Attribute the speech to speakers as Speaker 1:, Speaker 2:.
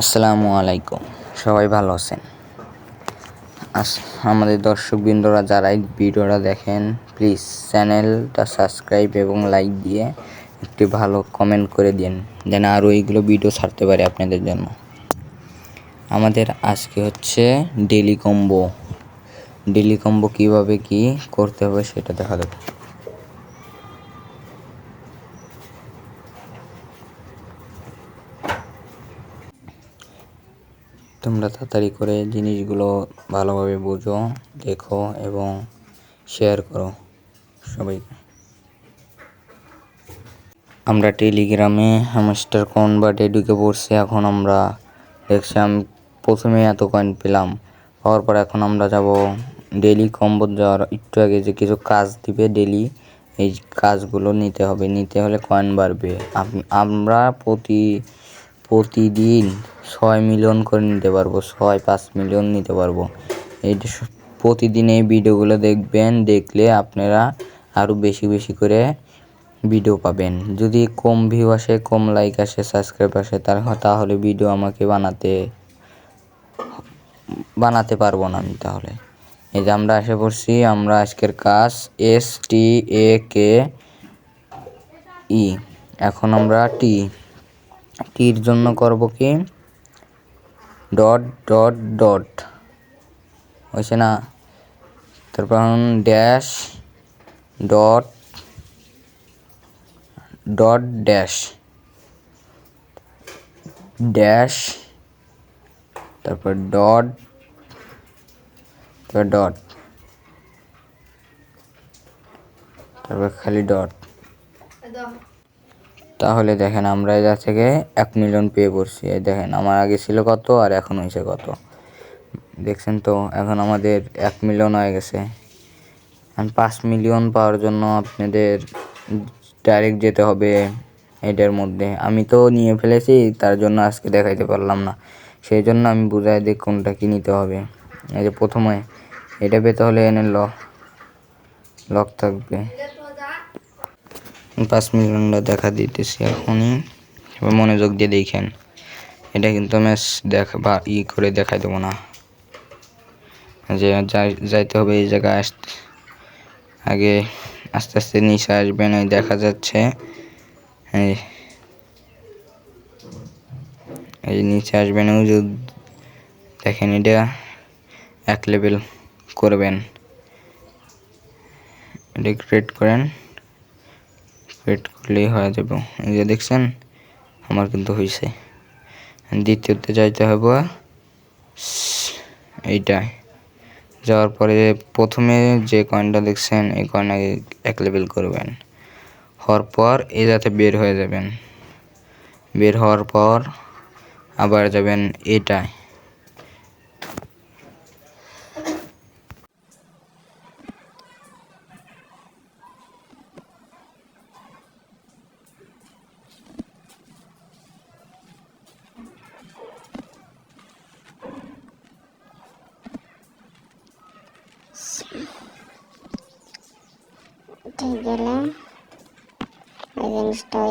Speaker 1: আসসালামু আলাইকুম, সবাই ভালো আছেন? আমাদের দর্শকবৃন্দরা যারা এই ভিডিওটা দেখেন, প্লিজ চ্যানেলটা সাবস্ক্রাইব এবং লাইক দিয়ে একটি ভালো কমেন্ট করে দিন, যেন আরও এইগুলো ভিডিও ছাড়তে পারে আপনাদের জন্য। আমাদের আজকে হচ্ছে ডেলি কম্বো কীভাবে কি করতে হবে সেটা দেখা যাবে। তোমরা তাড়াতাড়ি করে জিনিসগুলো ভালোভাবে বোঝো, দেখো এবং শেয়ার করো সবাইকে। আমরা টেলিগ্রামে হ্যামস্টার কনভার্টে ঢুকে পড়ছি। এখন আমরা দেখছি, আমি প্রথমে এত কয়েন পেলাম, পাওয়ার পর এখন আমরা যাব ডেলি কম্বো যাওয়ার একটু আগে যে কিছু কাজ দিবে ডেলি, এই কাজগুলো নিতে হবে। নিতে হলে কয়েন বাড়বে। আমরা প্রতিদিন 6 মিলিয়ন করে নিতে পারবো, 6-5 মিলিয়ন নিতে পারবো। এইটা প্রতিদিন এই ভিডিওগুলো দেখবেন, দেখলে আপনারা আরও বেশি বেশি করে ভিডিও পাবেন। যদি কম ভিউ আসে, কম লাইক আসে, সাবস্ক্রাইব আসে, তাহলে ভিডিও আমাকে বানাতে পারবো না আমি। তাহলে এই যে আমরা এসে পড়ছি, আমরা আজকের কাজ STAKE। এখন আমরা টির জন্য করব কি ডট হয়েছে না, তারপর ড্যাশ ড্যাশ তারপর ডট তারপর খালি ডট। তাহলে দেখেন আমরা যা থেকে 1 মিলিয়ন পেয়ে পড়ছি। এই দেখেন আমার আগে ছিল কত আর এখন হয়েছে কত, দেখছেন তো? এখন আমাদের 1 মিলিয়ন হয়ে গেছে। আর 5 মিলিয়ন পাওয়ার জন্য আপনাদের ডাইরেক্ট যেতে হবে এটার মধ্যে। আমি তো নিয়ে ফেলেছি, তার জন্য আজকে দেখাইতে পারলাম না। সেই জন্য আমি বুঝাই দিই কোনটা কি নিতে হবে। এই যে প্রথমে এটা পেতে হলে এনে লক থাকবে। 5 মিলিয়নটা দেখা দিতেছি এখনই, এবার মনোযোগ দিয়ে দেখেন। এটা কিন্তু আমি করে দেখাই দেবো না, যে যাইতে হবে এই জায়গায়। আগে আস্তে আস্তে নিচে আসবেন, এই দেখা যাচ্ছে এই নিচে আসবেন। ওই যে দেখেন, এটা 1 লেভেল করবেন। এটা ক্রিয়েট করেন, ক্রিয়েট করলেই হয়ে যাবে। এই যে দেখছেন আমার কিন্তু হয়েছে। দ্বিতীয়তে যাইতে হবে এইটায়। যাওয়ার পরে প্রথমে যে কয়েনটা দেখছেন, এই কয়েন আগে 1 লেভেল করবেন। হওয়ার পর এই যাতে বের হয়ে যাবেন। বের হওয়ার পর আবার যাবেন এটায়।
Speaker 2: ঠিক গেলে ওই জিনিসটা